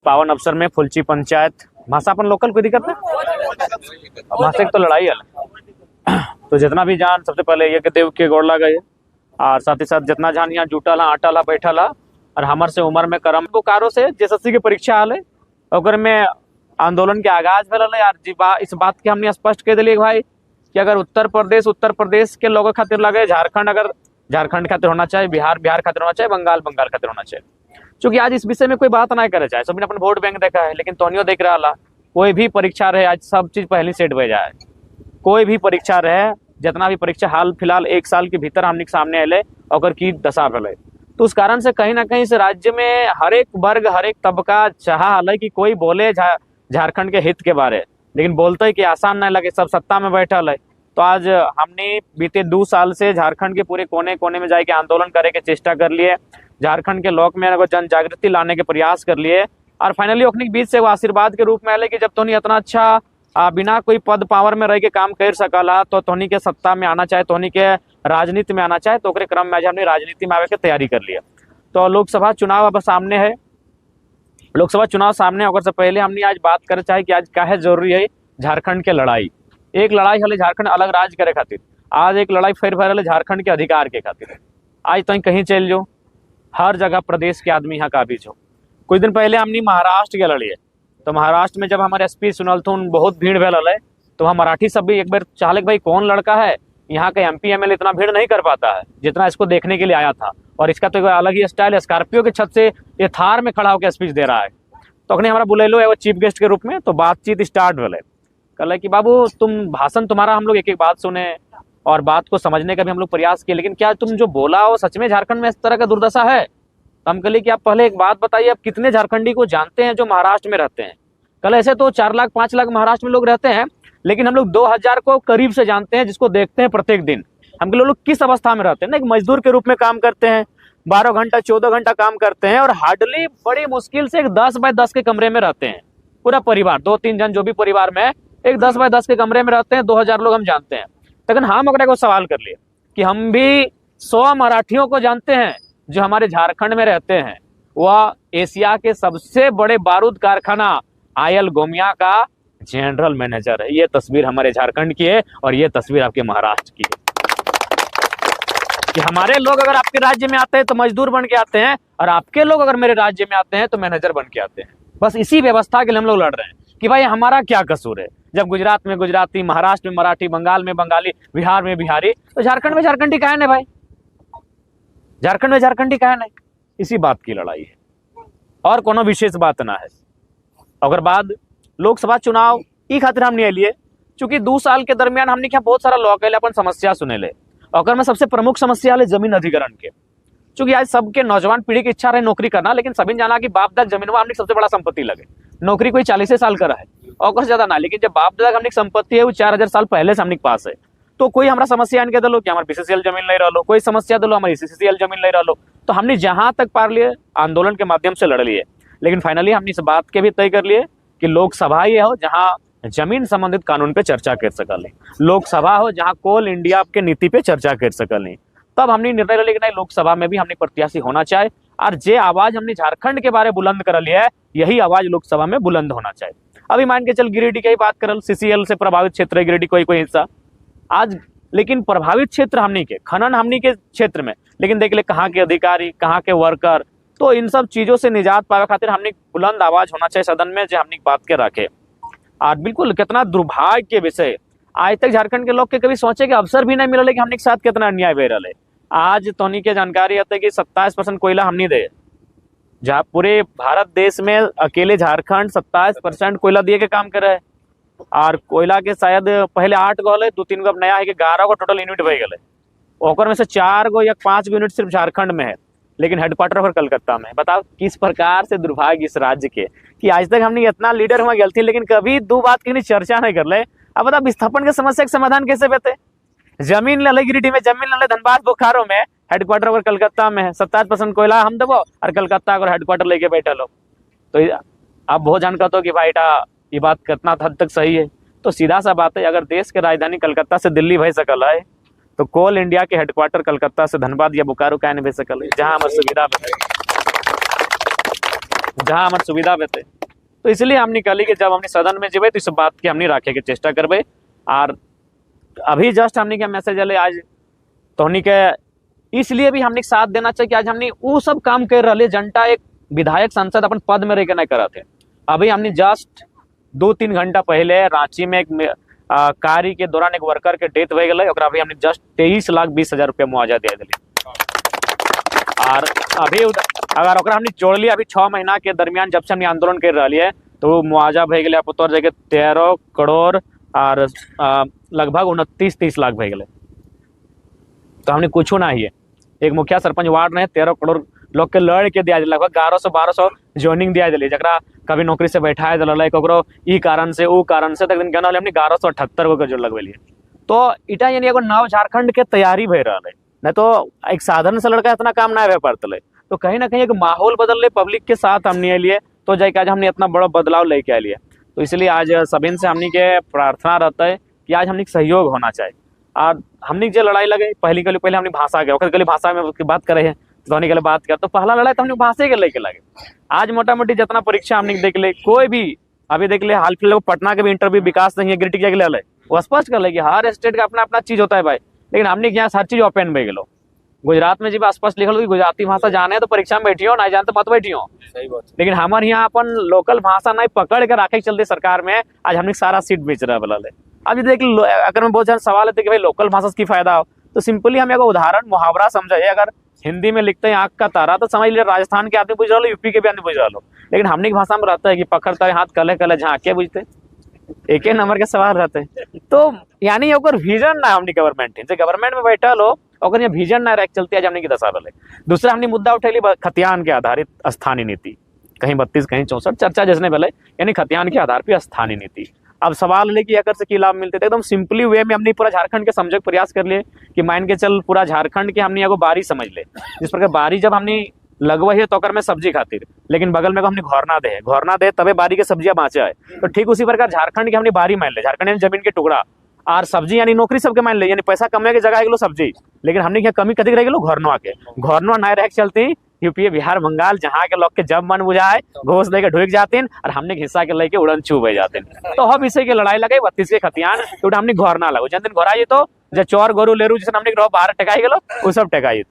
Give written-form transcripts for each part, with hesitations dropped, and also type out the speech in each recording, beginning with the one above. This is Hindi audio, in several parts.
पावन अवसर में फुलची पंचायत भाषा अपन लोकल कोई दिक्कत नहीं, भाषा तो लड़ाई है। तो जितना भी जान सबसे पहले ये के देव के गोड़ लगे और साथ ही साथ जितना जान यहाँ जुटल आटा ला बैठल और हमार से उम्र में करम बोकारो से जेएसएससी की परीक्षा आल और में आंदोलन के आगाज भेल और इस बात के हमने स्पष्ट कह दिलिए भाई कि अगर उत्तर प्रदेश के लोगों खातिर लगे, झारखंड अगर झारखंड खातिर होना चाहिए, बिहार खातिर होना चाहिए, बंगाल खातिर होना चाहिए। क्योंकि आज इस विषय में कोई बात ना करे चाहे, सबने अपन वोट बैंक देखा है, लेकिन तोनियो देख रहा कोई भी परीक्षा रहे आज सब चीज पहले सेट हो जाए। कोई भी परीक्षा रहे, जितना भी परीक्षा हाल फिलहाल 1 साल के भीतर हमने सामने अले और की दशा भले, तो उस कारण से कहीं ना कहीं से राज्य में हर एक वर्ग हर एक तबका चाह कि कोई बोले झारखंड के हित के बारे, लेकिन बोलते है कि आसान नहीं लगे, सब सत्ता में बैठल है। तो आज हमने बीते 2 साल से झारखंड के पूरे कोने कोने में जाके आंदोलन करे के चेष्टा कर लिए, झारखंड के लोग में जन जागृति लाने के प्रयास कर लिए और फाइनली ओखनी बीच से वो आशीर्वाद के रूप में आए कि जब तोनी इतना अच्छा बिना कोई पद पावर में रह के काम कर सकला तो तोनी के सत्ता में आना चाहे, तोनी के राजनीति में आना चाहे, तो क्रम में आज हमने राजनीति में आवे के तैयारी कर लिया। तो लोकसभा चुनाव अब सामने है, लोकसभा चुनाव सामने होकर से पहले हमने आज बात करे चाहे कि आज काहे जरूरी है झारखंड के लड़ाई। एक लड़ाई हले झारखंड अलग राज्य करे खातिर, आज एक लड़ाई फिर भरल झारखंड के अधिकार के खातिर। आज तो कहीं चल जाओ, हर जगह प्रदेश के आदमी यहाँ काबिज हो। कुछ दिन पहले हमने महाराष्ट्र के लड़िए, तो महाराष्ट्र में जब हमारे एसपी सुनल थे बहुत भीड़ भेल है, तो हम मराठी सब भी एक बार चाहले भाई कौन लड़का है यहाँ का एमपी एमएलए इतना भीड़ नहीं कर पाता है जितना इसको देखने के लिए आया था, और इसका तो अलग ही स्टाइल है, स्कॉर्पियो के छत से ये थार में खड़ा होकर स्पीच दे रहा है। तो अखने हमारा बुलेलो है वो चीफ गेस्ट के रूप में, तो बातचीत स्टार्ट भेले, कल कि बाबू तुम भाषण तुम्हारा हम लोग एक एक बात सुने और बात को समझने का भी हम लोग प्रयास किए, लेकिन क्या तुम जो बोला वो सच में झारखंड में इस तरह का दुर्दशा है? तो हम कहे कि आप पहले एक बात बताइए, आप कितने झारखंडी को जानते हैं जो महाराष्ट्र में रहते हैं? कल ऐसे तो 4 लाख 5 लाख महाराष्ट्र में लोग रहते हैं, लेकिन हम लोग 2000 को करीब से जानते हैं जिसको देखते हैं प्रत्येक दिन। हम लोग किस अवस्था में रहते हैं ना, एक मजदूर के रूप में काम करते हैं, 12 घंटा 14 घंटा काम करते हैं और हार्डली बड़ी मुश्किल से एक 10 बाय 10 के कमरे में रहते हैं। पूरा परिवार 2-3 जन जो भी परिवार में एक 10 बाय 10 के कमरे में रहते हैं, 2000 लोग हम जानते हैं। लेकिन हम अगर को सवाल कर लिए कि हम भी 100 मराठियों को जानते हैं जो हमारे झारखंड में रहते हैं। वह एशिया के सबसे बड़े बारूद कारखाना आयल गोमिया का जनरल मैनेजर है। ये तस्वीर हमारे झारखंड की है और ये तस्वीर आपके महाराष्ट्र की है कि हमारे लोग अगर आपके राज्य में आते हैं तो मजदूर बन के आते हैं और आपके लोग अगर मेरे राज्य में आते हैं तो मैनेजर बन के आते हैं। बस इसी व्यवस्था के लिए हम लोग लड़ रहे हैं कि भाई हमारा क्या कसूर है। जब गुजरात में गुजराती, महाराष्ट्र में मराठी, बंगाल में बंगाली, बिहार में बिहारी, तो झारखंड में झारखंडी काहे नहीं भाई? झारखंड में झारखंडी काहे नहीं? इसी बात की लड़ाई है और कोनो विशेष बात ना है। अगर बाद लोकसभा चुनाव ई खातिर हम नहीं लिए चूंकि 2 साल के दरमियान हमने क्या बहुत सारा लॉ के अपन समस्या सुने ले, और में सबसे प्रमुख समस्या है जमीन अधिग्रहण के। चूंकि आज सबके नौजवान पीढ़ी की इच्छा रहे नौकरी करना, लेकिन सभी जाना कि बाप दादा जमीन हमने सबसे बड़ा संपत्ति लगे। नौकरी कोई 40 साल का है और ज्यादा ना, लेकिन जब बाप दादा हमने संपत्ति है वो 4000 साल पहले से हमने पास है। तो कोई हमारा समस्या इनके दलो कि हमारे बीसीसीएल जमीन नहीं रहो, कोई समस्या दलो हमारी सीसीसीएल जमीन नहीं रहो। तो हमने जहां तक पार लिए आंदोलन के माध्यम से लड़ लिए, लेकिन फाइनली हमने इस बात के भी तय कर लिए कि लोकसभा ये हो जहां जमीन संबंधित कानून पे चर्चा कर सकले, लोकसभा हो जहां कोल इंडिया के नीति पे चर्चा कर सकले। तब हमने निर्णय लिया कि नहीं, लोकसभा में भी हमने प्रत्याशी होना चाहिए और जे आवाज हमने झारखंड के बारे बुलंद कर लिया है यही आवाज लोकसभा में बुलंद होना चाहिए। अभी मान के चल गिरिडीह की बात करल, सीसीएल से प्रभावित क्षेत्र है गिरिडीह कोई हिस्सा आज, लेकिन प्रभावित क्षेत्र हमनी के खनन हमनी के क्षेत्र में, लेकिन देख ले कहाँ के अधिकारी कहाँ के वर्कर। तो इन सब चीजों से निजात पावे खातिर हमने बुलंद आवाज होना चाहिए सदन में जो हमने बात के रखे। और बिल्कुल कितना दुर्भाग्य के विषय, आज तक झारखंड के लोग के कभी सोचे के अवसर भी नहीं मिले कि हमने के साथ कितना अन्याय हो रहा है। आज तोनी के जानकारी है कि 27% कोयला हमने दे, जहाँ पूरे भारत देश में अकेले झारखंड 27% कोयला दिए के काम कर रहे है। और कोयला के शायद पहले 8 गो है, 2-3 गो नया है कि 11 गो टोटल यूनिट बह गए, और में से 4 गो या 5 गो यूनिट सिर्फ झारखंड में है, लेकिन हेडक्वार्टर पर कलकत्ता में। बताओ किस प्रकार से दुर्भाग्य इस राज्य के कि आज तक हमने इतना लीडर हुआ गलती, लेकिन कभी 2 बात की चर्चा नहीं कर ले। अब बताओ विस्थापन के समस्या का समाधान कैसे बेते? जमीन ले गिरिडीह में, जमीन ले धनबाद बोकारो में, हेडक्वार्टर पर कलकत्ता में है। 27% कोयला हम देवो और कलकत्ता अगर हेडक्वार्टर लेके बैठे लो। तो आप बहुत जानकर हो कि भाई ये बात कितना हद तक सही है। तो सीधा सा बात है, अगर देश के राजधानी कलकत्ता से दिल्ली भेज सकल है तो कोल इंडिया के हेडक्वार्टर कलकत्ता से धनबाद या बोकारो क्या नहीं भेज सकल है, जहां हमारी सुविधा बेते, जहां हमारी सुविधा बेते। तो इसलिए हमने कहली कि जब हमने सदन में जेबे तो इस बात की हमने रखे के चेष्टा करबे। और अभी जस्ट हमने क्या मैसेज आले आज तो हमने के इसलिए भी हमने साथ देना चाहिए कि आज हमने वो सब काम कर रहे जनता एक विधायक सांसद अपन पद में रह के नहीं करा थे। अभी हमने जस्ट 2-3 घंटा पहले रांची में एक कार्य के दौरान एक वर्कर के डेथ हो गए, अभी हमने जस्ट 23,20,000 रुपया मुआवजा दे दिली। और अभी अगर ओकरा हमने जोड़ लिया अभी 6 महीना के दरमियान जब से हमने आंदोलन कर रही है तो मुआवजा भे गए आप तौर जगह 13 करोड़ और लगभग 29-30 लाख भे गए। तो हमने कुछ ना ही है, एक मुखिया सरपंच वार्ड रहे 13 करोड़ लोग के लड़ के दिया, लगभग 1100-1200 ज्वाइनिंग दिया दिली, जरा कभी नौकरी से बैठा दिल ककरो ई कारण से वो कारण से तक दिन कहना हमने 1178 गो जोड़ लगवेलिए। तो इटा यानी एगो नव झारखंड के तैयारी भे रहा है, नहीं तो एक साधारण से लड़का इतना काम ना भे पाते। तो कहीं ना कहीं एक माहौल बदल रहे पब्लिक के साथ हमने लिए तो जाके आज हमने इतना बड़ा बदलाव लेके आ लिए। तो इसलिए आज सभी से हमने के प्रार्थना रहता है कि आज हमने सहयोग होना चाहिए। और हमने जो लड़ाई लगे पहले हमने भाषा के भाषा में बात करे हैं धोनी के बात कर, तो पहला लड़ाई तो हमने भाषा के लेके लगे। आज मोटा मोटी जितना परीक्षा हमने देख ले, कोई भी अभी देख ले हाल फिलहाल पटना के भी इंटरव्यू विकास नहीं है गिरटी के ले वो स्पष्ट कर ले कि हर स्टेट का अपना अपना चीज होता है भाई, लेकिन हमने यहाँ हर चीज ओपन में गलो। गुजरात में जब स्पष्ट लिखल गुजराती भाषा जाने है तो परीक्षा में बैठियो, नहीं जाने तो मत बैठियो। सही बात। लेकिन हमारे यहाँ अपन लोकल भाषा नहीं पकड़ के रखे चलते सरकार में आज हमने सारा सीट बेच रहा है। अभी देख अगर मैं बहुत ज्यादा सवाल है कि भाई लोकल भाषा से की फायदा हो, तो सिंपली हम एक उदाहरण मुहावरा समझे, अगर हिंदी में लिखते हैं आंख का तारा तो समझ लिया राजस्थान के आदमी बुझ रहा लो, यूपी के भी आदमी बुझ रहा लो। लेकिन हमने की भाषा में रहता है कि पकड़ता है हाथ कले कले झाँके बुझते, एक ही नंबर के सवाल रहते हैं। तो यानी ओकर विजन ना हमने गवर्नमेंट में बैठा लो और ये विजन ना रह चलती है हमने की दशा रहे। दूसरा हमने मुद्दा उठेली खतियान के आधारित स्थानीय नीति, कहीं 32 कहीं 64 चर्चा जिसने पहले, यानी खतियान के आधार पर स्थानीय नीति। अब सवाल है कि अगर से की लाभ मिलते थे एकदम सिंपली वे में हमने पूरा झारखंड के समझ प्रयास कर लिए कि मान के चल पूरा झारखंड के हमने एगो बारी समझ ले, जिस प्रकार बारी जब हमने लगवा है तो में सब्जी खातिर, लेकिन बगल में हमने घोरना दे तबे बारी के सब्जियां बाँचे है। तो ठीक उसी प्रकार झारखंड की हमने बारी मान ले, झारखंड यानी जमीन के टुकड़ा और सब्जी यानी नौकरी सबके मान ले, यानी पैसा कमे के जगह सब्जी, लेकिन हमने क्या कमी कदी रह गलो घोरनवा ना रह चलती यूपी बिहार बंगाल जहाँ के लोग के जब मन बुझाए घोष लेके ढुक जाते और हमने हिस्सा के लेके उड़न छू बह जाते। तो हम इसे की लड़ाई लगे 32 के खतियान तो हमने घोरना लगो, जिन दिन घोराई तो जो चौर गोरू लेरू जिसे हमने बाहर टेकाई गलो वो सब टेकाई।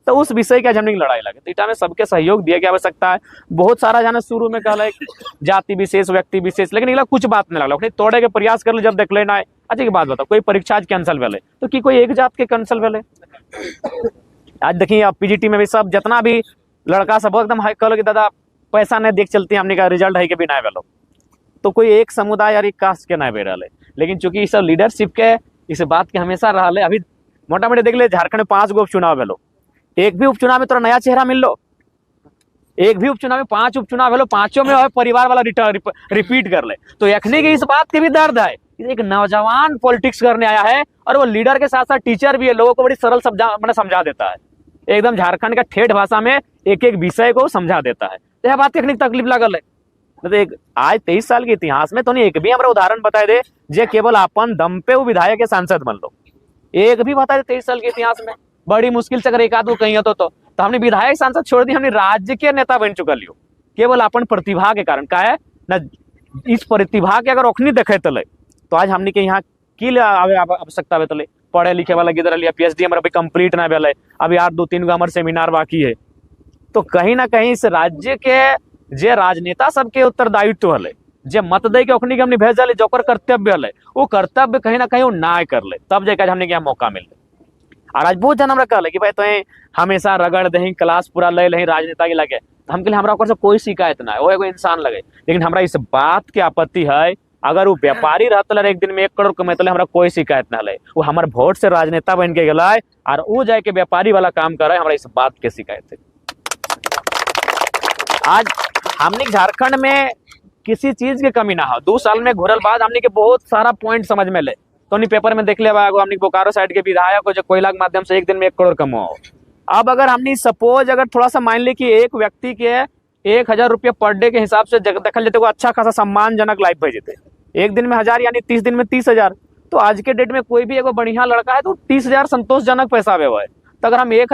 तो उस विषय के हमने लड़ाई लगे, तो इटा में सबके सहयोग दिया की आवश्यकता है। बहुत सारा जाने शुरू में कहला जाति विशेष व्यक्ति विशेष, लेकिन इला कुछ बात नहीं लगला, तोड़े के प्रयास कर ले जब देख लेना है। अच्छा की बात बताओ, कोई परीक्षा आज कैंसिल भेले तो की कोई एक जात के कैंसिल भेले? आज देखिए अब पीजीटी में भी सब जितना भी लड़का सब एकदम हाई कहो कि दादा पैसा नहीं देख चलती हमने का रिजल्ट है कि भी नहीं भेलो, तो कोई एक समुदाय और एक कास्ट के नहीं बे रहा है। लेकिन चूंकि इस लीडरशिप के इस बात के हमेशा रहा है। अभी मोटा मोटी देख ले झारखंड में 5 गो उपचुनाव भेलो, एक भी उपचुनाव में तोरा नया चेहरा मिल लो, एक भी उपचुनाव में 5 उपचुनाव भेलो, 5 में परिवार वाला रिपीट कर ले। तो यखने की इस बात के भी दर्द है, एक नौजवान पॉलिटिक्स करने आया है और वो लीडर के साथ साथ टीचर भी है, लोगों को बड़ी सरल समझा देता है, एकदम झारखंड का ठेठ भाषा में एक एक विषय को समझा देता है। तो यह बात देखने की तकलीफ लगल है। तो एक आज 23 साल के इतिहास में तो नहीं एक भी हमारा उदाहरण बताए दे जे केवल अपन दम पे वो विधायक के सांसद बन लो, एक भी बताए दे 23 साल के इतिहास में। बड़ी मुश्किल से अगर एक आध कहीं तो हमने विधायक सांसद छोड़ दी, हमने राज्य के नेता बन चुका लियो केवल अपन प्रतिभा के कारण। का है ना, इस प्रतिभा के अगर ओखनी देखे तो आज हमने के यहाँ की आवश्यकता है तले पढ़े लिखे वाला गिदर लिया, पीएचडी हमारा कंप्लीट ना भेल, अभी यार 2-3 गो हमारे सेमिनार बाकी है। तो कहीं ना कहीं इस राज्य के जे राजनेता सबके उत्तरदायित्व है, जे मत दे के ओखनी के हमने भेजल जो कर्तव्य है, वो कर्तव्य कहीं ना कहीं वो ना कर ले, तब जाकर हमने यहाँ मौका मिल। और आज बहुत जन हमरा कहले कि भाई तो हमेशा रगड़ दही क्लास पूरा ले लही राजनेता के लगे, तो हम कहले हमरा ओकर से कोई शिकायत ना है, वो एगो इंसान लगे। लेकिन हमरा इस बात के आपत्ति है अगर वो व्यापारी रहते एक दिन में 1 करोड़ कमेतले हमरा कोई शिकायत ना है, वो हमारे वोट से राजनेता बन के गला और वो जाके व्यापारी वाला काम करे, हमरा इस बात के शिकायत है। आज हमने झारखंड में किसी चीज की कमी ना हो, 2 साल में घुरल बाद हमने के बहुत सारा पॉइंट समझ में ले। तो नहीं पेपर में देख ले हमने बोकारो साइड के विधायक को जो कोयला के माध्यम से एक दिन में 1 करोड़ कमाओ। अब अगर हमने सपोज अगर थोड़ा सा मान ली कि एक व्यक्ति के 1000 रुपया पर डे के हिसाब से देखल जाते अच्छा खासा सम्मानजनक लाइफ भेज देते, एक दिन में 1000 यानी 30 दिन में 30,000। तो आज के डेट में कोई भी एगो बढ़िया लड़का है तो 30,000 संतोषजनक पैसा हुआ है। तो अगर हम 1